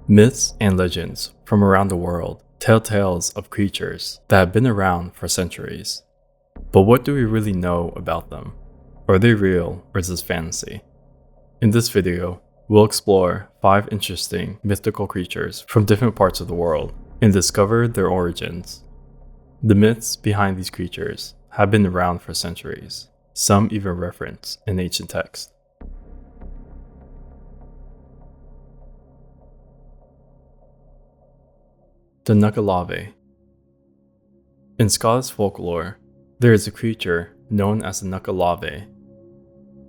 Myths and legends from around the world tell tales of creatures that have been around for centuries. But what do we really know about them? Are they real or is this fantasy? In this video, we'll explore 5 interesting mythical creatures from different parts of the world and discover their origins. The myths behind these creatures have been around for centuries, some even referenced in ancient texts. The Nuckelavee. In Scottish folklore, there is a creature known as the Nuckelavee.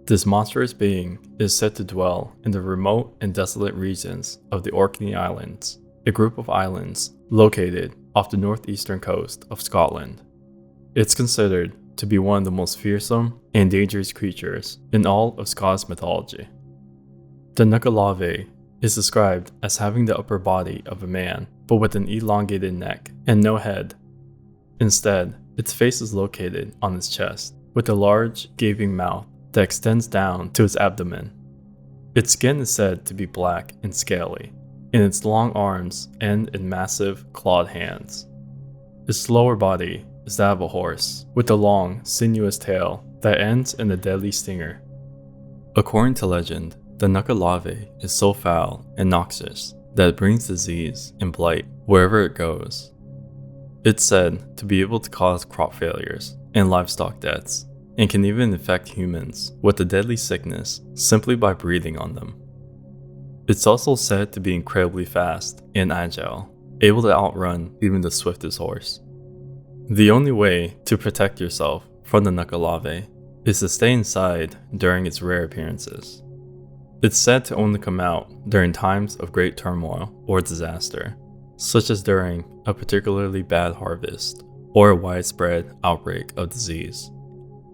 This monstrous being is said to dwell in the remote and desolate regions of the Orkney Islands, a group of islands located off the northeastern coast of Scotland. It's considered to be one of the most fearsome and dangerous creatures in all of Scottish mythology. The Nuckelavee is described as having the upper body of a man, but with an elongated neck and no head. Instead, its face is located on its chest, with a large, gaping mouth that extends down to its abdomen. Its skin is said to be black and scaly, and its long arms end in massive, clawed hands. Its lower body is that of a horse, with a long, sinuous tail that ends in a deadly stinger. According to legend, the Nuckelavee is so foul and noxious that it brings disease and blight wherever it goes. It's said to be able to cause crop failures and livestock deaths, and can even infect humans with a deadly sickness simply by breathing on them. It's also said to be incredibly fast and agile, able to outrun even the swiftest horse. The only way to protect yourself from the Nuckelavee is to stay inside during its rare appearances. It's said to only come out during times of great turmoil or disaster, such as during a particularly bad harvest or a widespread outbreak of disease.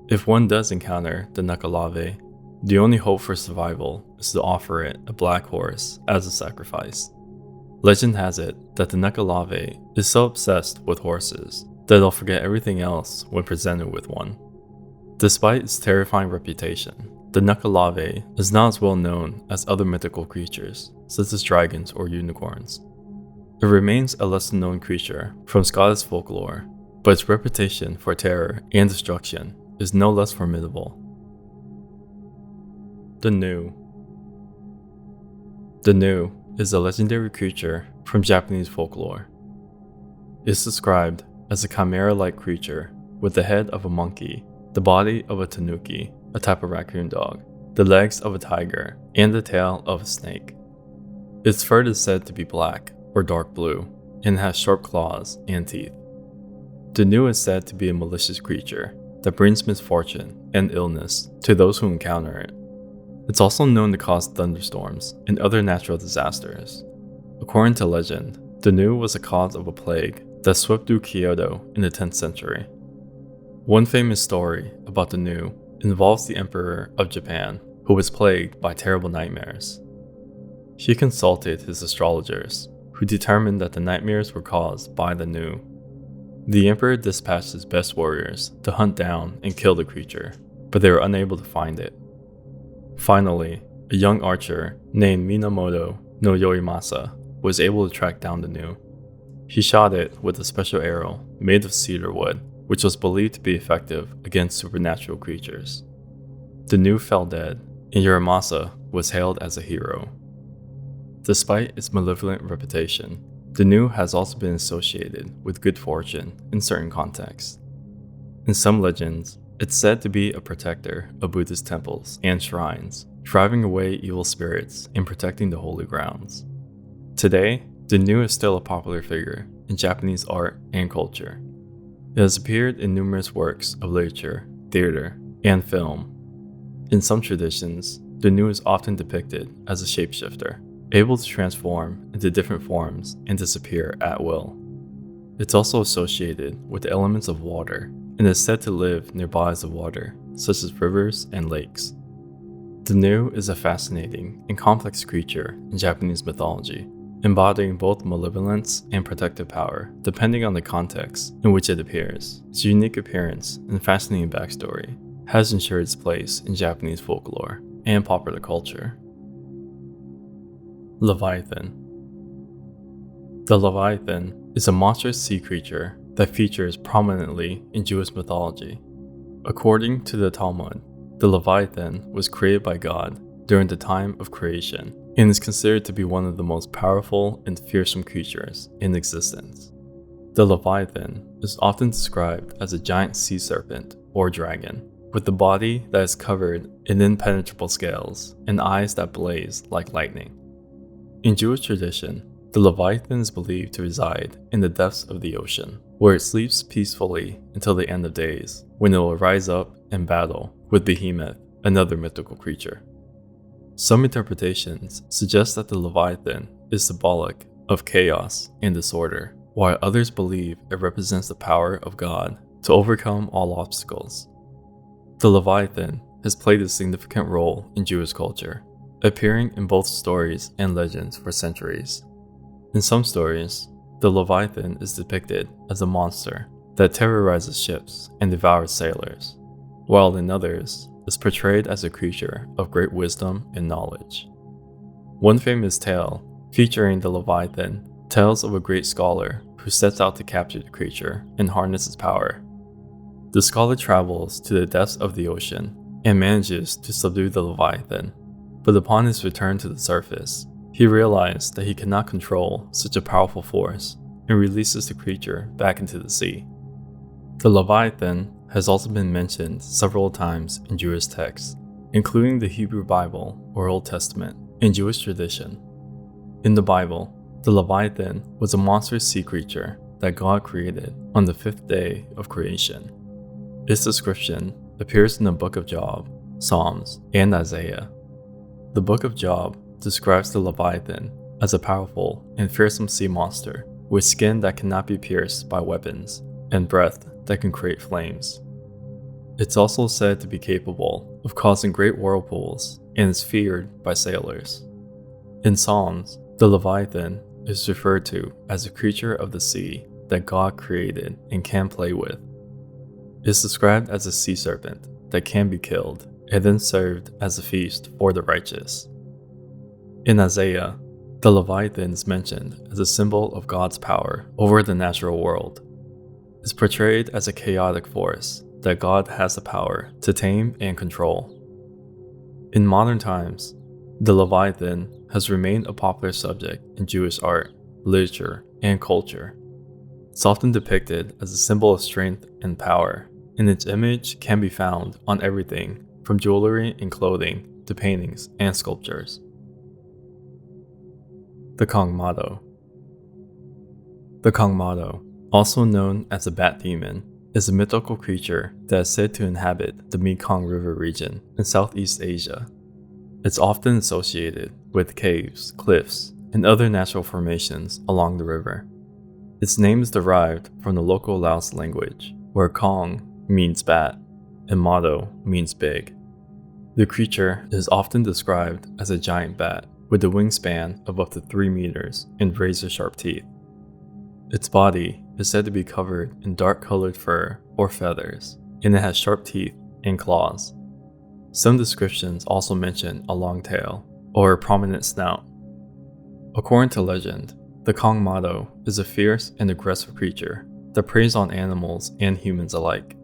If one does encounter the Nuckelavee, the only hope for survival is to offer it a black horse as a sacrifice. Legend has it that the Nuckelavee is so obsessed with horses that it'll forget everything else when presented with one. Despite its terrifying reputation, the Nuckelavee is not as well known as other mythical creatures, such as dragons or unicorns. It remains a lesser known creature from Scottish folklore, but its reputation for terror and destruction is no less formidable. The New. The New is a legendary creature from Japanese folklore. It's described as a chimera-like creature with the head of a monkey, the body of a tanuki, a type of raccoon dog, the legs of a tiger, and the tail of a snake. Its fur is said to be black or dark blue, and has sharp claws and teeth. The New is said to be a malicious creature that brings misfortune and illness to those who encounter it. It's also known to cause thunderstorms and other natural disasters. According to legend, the New was the cause of a plague that swept through Kyoto in the 10th century. One famous story about the New involves the Emperor of Japan, who was plagued by terrible nightmares. He consulted his astrologers, who determined that the nightmares were caused by the New. The Emperor dispatched his best warriors to hunt down and kill the creature, but they were unable to find it. Finally, a young archer named Minamoto no Yorimasa was able to track down the New. He shot it with a special arrow made of cedar wood, which was believed to be effective against supernatural creatures. The New fell dead, and Yorimasa was hailed as a hero. Despite its malevolent reputation, the New has also been associated with good fortune in certain contexts. In some legends, it's said to be a protector of Buddhist temples and shrines, driving away evil spirits and protecting the holy grounds. Today, the New is still a popular figure in Japanese art and culture. It has appeared in numerous works of literature, theater, and film. In some traditions, the New is often depicted as a shapeshifter, able to transform into different forms and disappear at will. It's also associated with the elements of water and is said to live near bodies of water, such as rivers and lakes. The New is a fascinating and complex creature in Japanese mythology, embodying both malevolence and protective power, depending on the context in which it appears. Its unique appearance and fascinating backstory has ensured its place in Japanese folklore and popular culture. Leviathan. The Leviathan is a monstrous sea creature that features prominently in Jewish mythology. According to the Talmud, the Leviathan was created by God during the time of creation and is considered to be one of the most powerful and fearsome creatures in existence. The Leviathan is often described as a giant sea serpent or dragon, with a body that is covered in impenetrable scales and eyes that blaze like lightning. In Jewish tradition, the Leviathan is believed to reside in the depths of the ocean, where it sleeps peacefully until the end of days, when it will rise up and battle with Behemoth, another mythical creature. Some interpretations suggest that the Leviathan is symbolic of chaos and disorder, while others believe it represents the power of God to overcome all obstacles. The Leviathan has played a significant role in Jewish culture, appearing in both stories and legends for centuries. In some stories, the Leviathan is depicted as a monster that terrorizes ships and devours sailors, while in others, is portrayed as a creature of great wisdom and knowledge. One famous tale featuring the Leviathan tells of a great scholar who sets out to capture the creature and harness its power. The scholar travels to the depths of the ocean and manages to subdue the Leviathan, but upon his return to the surface, he realized that he cannot control such a powerful force and releases the creature back into the sea. The Leviathan has also been mentioned several times in Jewish texts, including the Hebrew Bible or Old Testament in Jewish tradition. In the Bible, the Leviathan was a monstrous sea creature that God created on the 5th day of creation. Its description appears in the Book of Job, Psalms, and Isaiah. The Book of Job describes the Leviathan as a powerful and fearsome sea monster with skin that cannot be pierced by weapons and breath that can create flames. It's also said to be capable of causing great whirlpools and is feared by sailors. In Psalms, the Leviathan is referred to as a creature of the sea that God created and can play with. It's described as a sea serpent that can be killed and then served as a feast for the righteous. In Isaiah, the Leviathan is mentioned as a symbol of God's power over the natural world. It's portrayed as a chaotic force that God has the power to tame and control. In modern times, the Leviathan has remained a popular subject in Jewish art, literature, and culture. It's often depicted as a symbol of strength and power, and its image can be found on everything from jewelry and clothing to paintings and sculptures. The Kongmato. The Kongmato, also known as the Bat Demon, is a mythical creature that is said to inhabit the Mekong River region in Southeast Asia. It's often associated with caves, cliffs, and other natural formations along the river. Its name is derived from the local Laos language, where Kong means bat and Mato means big. The creature is often described as a giant bat with a wingspan of up to 3 meters and razor-sharp teeth. Its body is said to be covered in dark-colored fur or feathers, and it has sharp teeth and claws. Some descriptions also mention a long tail or a prominent snout. According to legend, the Kongmato is a fierce and aggressive creature that preys on animals and humans alike.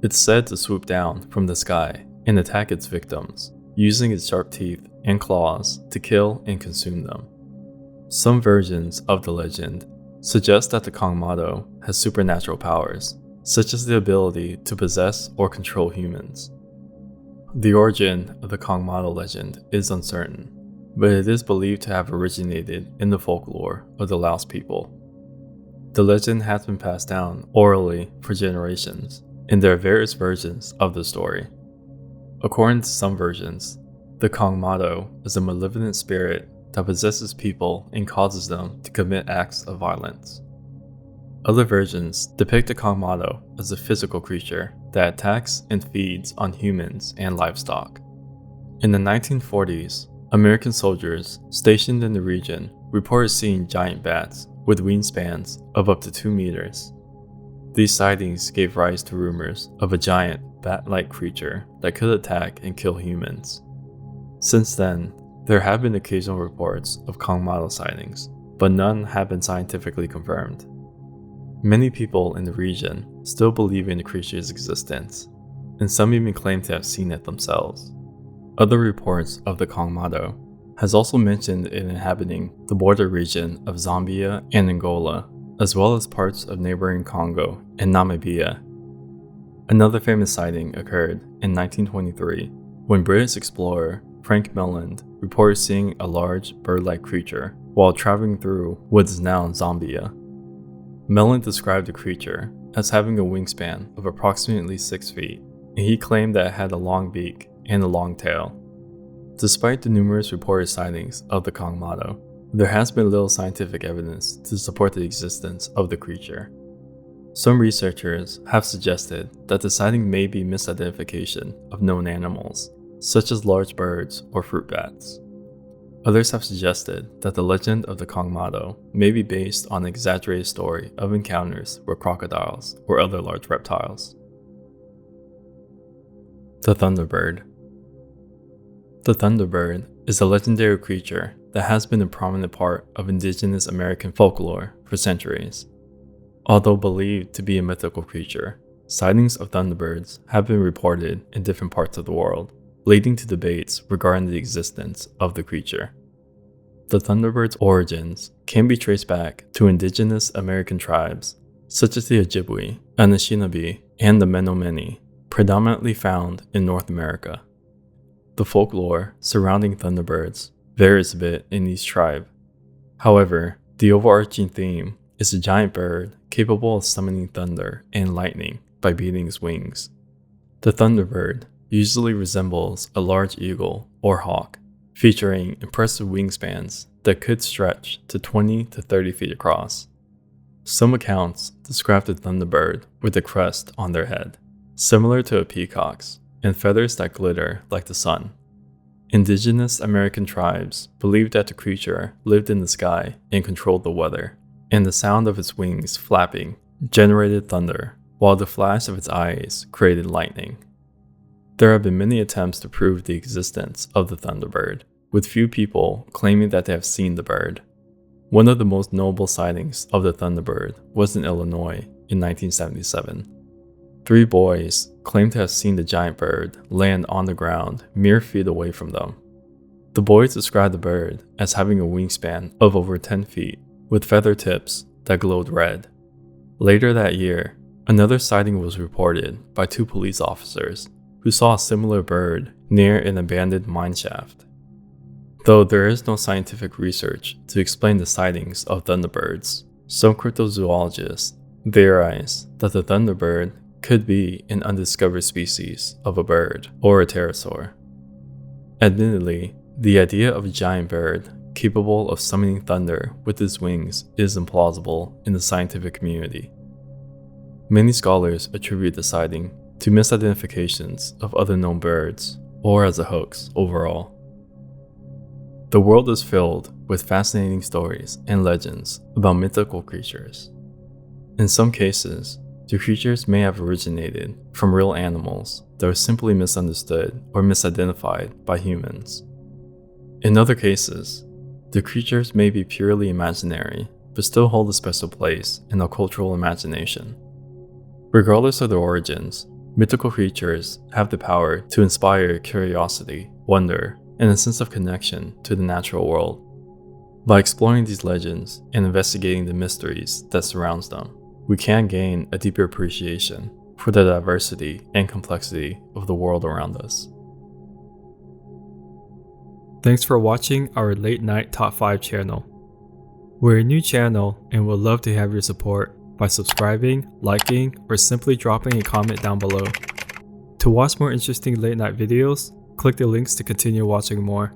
It's said to swoop down from the sky and attack its victims, using its sharp teeth and claws to kill and consume them. Some versions of the legend suggest that the Kongmato has supernatural powers, such as the ability to possess or control humans. The origin of the Kongmato legend is uncertain, but it is believed to have originated in the folklore of the Laos people. The legend has been passed down orally for generations, and there are various versions of the story. According to some versions, the Kongmato is a malevolent spirit that possesses people and causes them to commit acts of violence. Other versions depict the Kongmato as a physical creature that attacks and feeds on humans and livestock. In the 1940s, American soldiers stationed in the region reported seeing giant bats with wingspans of up to 2 meters. These sightings gave rise to rumors of a giant bat-like creature that could attack and kill humans. Since then, there have been occasional reports of Kongmato sightings, but none have been scientifically confirmed. Many people in the region still believe in the creature's existence, and some even claim to have seen it themselves. Other reports of the Kongmato has also mentioned it inhabiting the border region of Zambia and Angola, as well as parts of neighboring Congo and Namibia. Another famous sighting occurred in 1923 when British explorer Frank Melland reported seeing a large bird-like creature while traveling through what is now Zambia. Melland described the creature as having a wingspan of approximately 6 feet, and he claimed that it had a long beak and a long tail. Despite the numerous reported sightings of the Kongmato, there has been little scientific evidence to support the existence of the creature. Some researchers have suggested that the sighting may be misidentification of known animals, such as large birds or fruit bats. Others have suggested that the legend of the Kongmato may be based on an exaggerated story of encounters with crocodiles or other large reptiles. The Thunderbird. The Thunderbird is a legendary creature that has been a prominent part of indigenous American folklore for centuries. Although believed to be a mythical creature, sightings of Thunderbirds have been reported in different parts of the world, leading to debates regarding the existence of the creature. The Thunderbird's origins can be traced back to indigenous American tribes, such as the Ojibwe, Anishinaabe, and the Menominee, predominantly found in North America. The folklore surrounding Thunderbirds varies a bit in each tribe. However, the overarching theme is a giant bird capable of summoning thunder and lightning by beating its wings. The Thunderbird usually resembles a large eagle or hawk, featuring impressive wingspans that could stretch to 20 to 30 feet across. Some accounts describe the Thunderbird with a crest on their head, similar to a peacock's, and feathers that glitter like the sun. Indigenous American tribes believed that the creature lived in the sky and controlled the weather, and the sound of its wings flapping generated thunder, while the flash of its eyes created lightning. There have been many attempts to prove the existence of the Thunderbird, with few people claiming that they have seen the bird. One of the most notable sightings of the Thunderbird was in Illinois in 1977. 3 boys claimed to have seen the giant bird land on the ground mere feet away from them. The boys described the bird as having a wingspan of over 10 feet, with feather tips that glowed red. Later that year, another sighting was reported by 2 police officers who saw a similar bird near an abandoned mine shaft. Though there is no scientific research to explain the sightings of Thunderbirds, some cryptozoologists theorize that the Thunderbird could be an undiscovered species of a bird or a pterosaur. Admittedly, the idea of a giant bird capable of summoning thunder with its wings is implausible in the scientific community. Many scholars attribute the sighting to misidentifications of other known birds, or as a hoax overall. The world is filled with fascinating stories and legends about mythical creatures. In some cases, the creatures may have originated from real animals that were simply misunderstood or misidentified by humans. In other cases, the creatures may be purely imaginary, but still hold a special place in our cultural imagination. Regardless of their origins, mythical creatures have the power to inspire curiosity, wonder, and a sense of connection to the natural world. By exploring these legends and investigating the mysteries that surrounds them, we can gain a deeper appreciation for the diversity and complexity of the world around us. Thanks for watching our Late Night Top 5 channel. We're a new channel and would love to have your support by subscribing, liking, or simply dropping a comment down below. To watch more interesting late night videos, click the links to continue watching more.